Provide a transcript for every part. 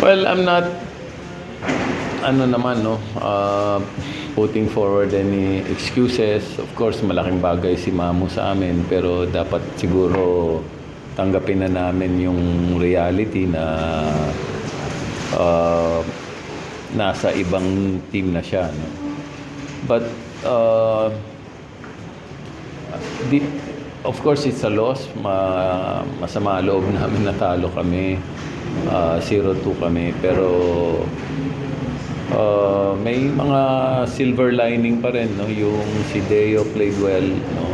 Well, I'm not ano naman no, putting forward any excuses. Of course, malaking bagay si Mamu sa amin, pero dapat siguro tanggapin na namin yung reality na uh, nasa ibang team na siya, no? But di, of course it's a loss. Masama loob namin natalo kami. 0-2 kami, pero may mga silver lining pa rin, no? Yung si Deo played well, no?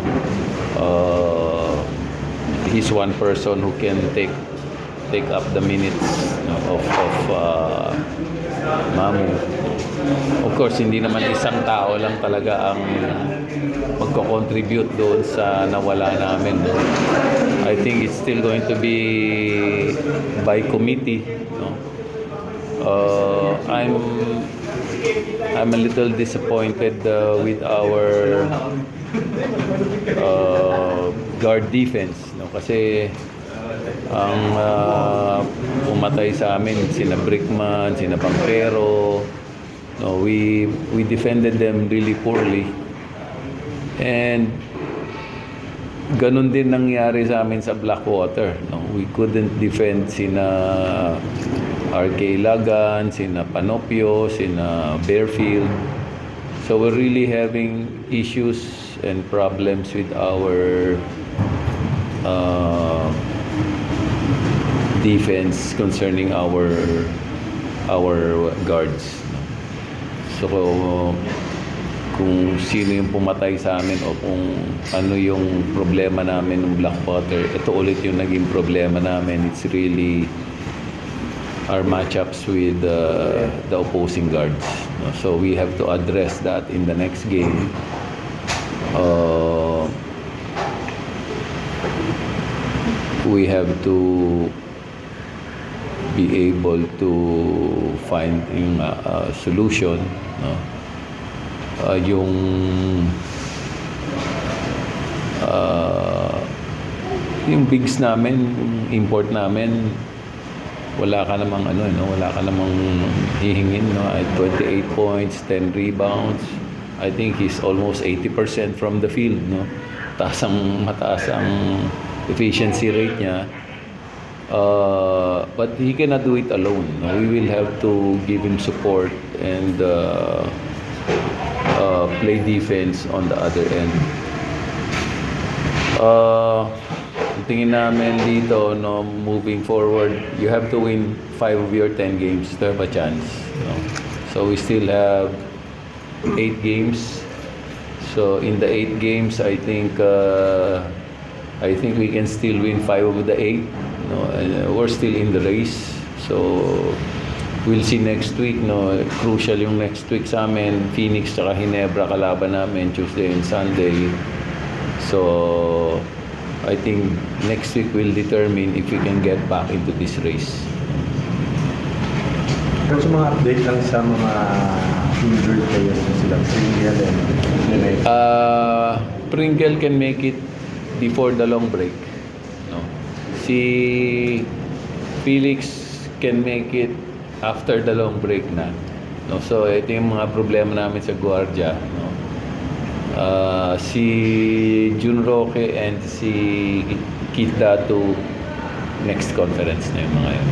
He's one person who can take up the minutes, no, of Mamu. Of course, hindi naman isang tao lang talaga ang magko-contribute doon sa nawala namin, no? I think it's still going to be by committee, no? I'm a little disappointed with our guard defense, no? Kasi ang pumatay sa amin sina Brickman, sina Pampero, no? We defended them really poorly, and ganun din nangyari sa amin sa Blackwater, no? We couldn't defend sina RK Lagan, sina Panopio, sina Bearfield. So we're really having issues and problems with our defense concerning our guards. So kung sino yung pumatay sa amin o kung ano yung problema namin ng Blackwater, ito ulit yung naging problema namin. It's really our matchups with the opposing guards. So we have to address that in the next game. We have to be able to find a solution, no? Yung bigs namin, import namin, wala ka namang wala ka namang hihingin, no? At 28 points, 10 rebounds. I think he's almost 80% from the field, no? Mataas ang efficiency rate niya. But he cannot do it alone, no? We will have to give him support and play defense on the other end. Tingin namin dito, no, moving forward, you have to win 5 of your 10 games to have a chance, no? So we still have 8 games. So in the 8 games, I think we can still win 5 of the 8, no? And we're still in the race. So we'll see next week, no? Crucial yung next week sa amin. Phoenix tsaka Ginebra kalaban namin Tuesday and Sunday. So I think next week will determine if we can get back into this race. Pero sa mga update lang sa mga injured players na sila, Pringle and Leonard. Pringle can make it before the long break, no? Si Felix can make it after the long break na, no? So ito yung mga problema namin sa guardia, no? Si Jun Roque and si Keith Datu, next conference na yung mga yun.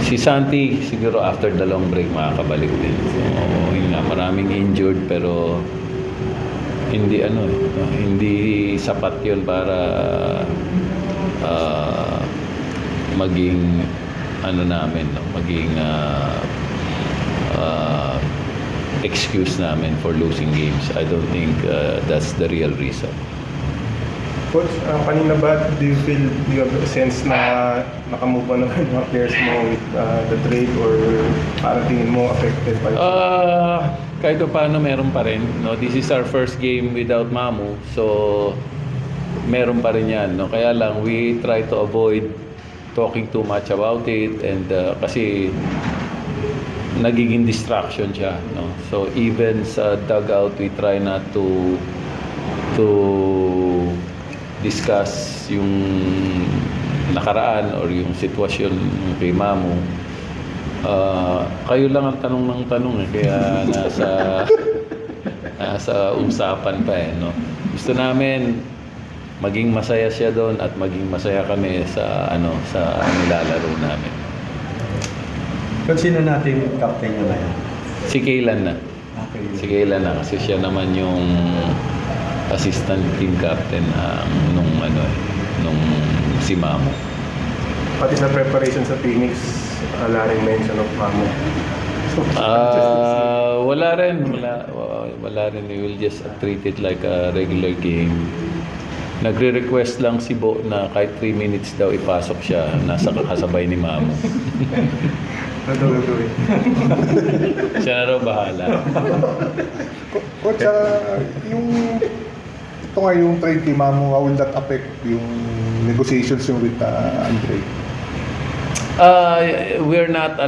Si Santi siguro after the long break makakabalik din. So yun nga, maraming injured, pero hindi hindi sapat yun para maging namin, no? Maging excuse namin for losing games. I don't think that's the real reason. Coach, kanina ba do you feel, you have a sense na nakamove on naman mga players mo with the trade, or parang tingin mo affected pa rin? Kahit paano meron pa rin, no? This is our first game without Mamu, so meron pa rin yan, no? Kaya lang we try to avoid talking too much about it, and kasi nagiging distraction siya, no? So even sa dugout we try not to discuss yung nakaraan or yung sitwasyon kay Mamu. Kayo lang ang tanong ng tanong eh, kaya nasa usapan pa eh, no? Gusto namin maging masaya siya doon at maging masaya kami sa nilalaro namin. Kung sino natin captain niya ngayon? Si Kaylan na. Okay. Si Kaylan na kasi siya naman yung assistant team captain nung si Mamo. Pati sa preparation sa Phoenix, wala rin mention of Mamo. So, Wala rin. We will just treat it like a regular game. Nagre-request lang si Bo na kahit 3 minutes daw ipasok siya, nasa kasabay ni Mamo. ano gagawin? Siya na raw bahala. Coach, ito nga yung trade kay Mamo, how will that affect yung negotiations yung with Andre? We're not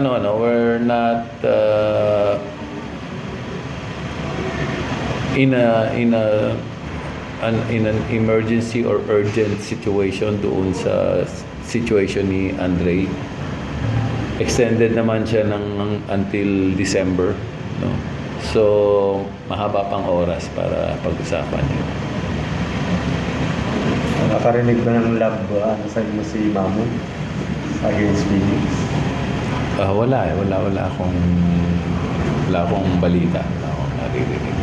in an emergency or urgent situation doon sa situation ni Andre. Extended naman siya until December, no? So mahaba pang oras para pag-usapan yun. Nakarinig ba ng love sa mo si Mamo against Phoenix? Wala akong balita. Wala akong naririnig.